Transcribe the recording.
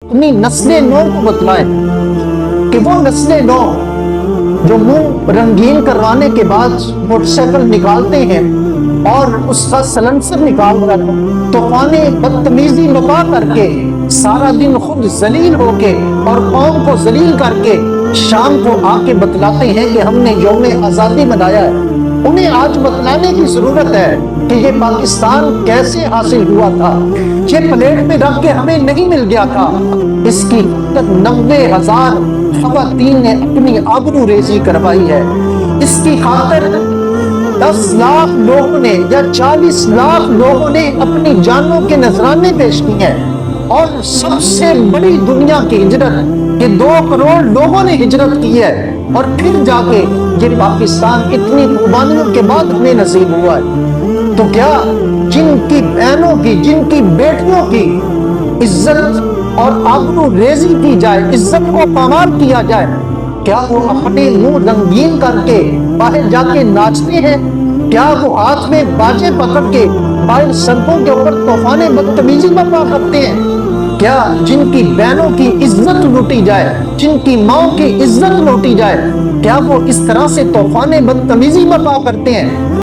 اپنی نسل نو کو بتلائیں کہ وہ نسل نو جو منہ رنگین کروانے کے بعد موٹر سائیکل نکالتے ہیں اور اس کا سلنسر نکال کر طوفان بدتمیزی بپا کر کے سارا دن خود ذلیل ہو کے اور قوم کو ذلیل کر کے شام کو آ کے بتلاتے ہیں کہ ہم نے یوم آزادی منایا ہے، انہیں آج بتلانے کی ضرورت ہے کہ یہ پاکستان کیسے حاصل ہوا تھا، یہ پلیٹ میں رکھ کے ہمیں نہیں مل گیا تھا۔ اس کی 90,000 خواتین نے اپنی آبرو ریزی کروائی ہے، اس کی خاطر 10 لاکھ لوگوں نے یا 40 لاکھ لوگوں نے اپنی جانوں کے نذرانے پیش کیے ہیں، اور سب سے بڑی دنیا کی ہجرت کہ 2 کروڑ لوگوں نے ہجرت کی ہے، اور پھر جا کے یہ پاکستان اتنی قربانیوں کے بعد ہمیں نصیب ہوا ہے۔ تو کیا جن کی بہنوں کی، جن کی بیٹیوں کی عزت اور آبرو ریزی کی جائے، عزت کو پامال کیا جائے، کیا وہ اپنے منہ رنگین کر کے باہر جا کے ناچتے ہیں؟ کیا وہ ہاتھ میں باجے پکڑ کے باہر سڑکوں کے اوپر طوفان بدتمیزی برپا کرتے ہیں؟ کیا جن کی بہنوں کی عزت لوٹی جائے، جن کی ماں کی عزت لوٹی جائے، کیا وہ اس طرح سے طوفان بدتمیزی برپا کرتے ہیں؟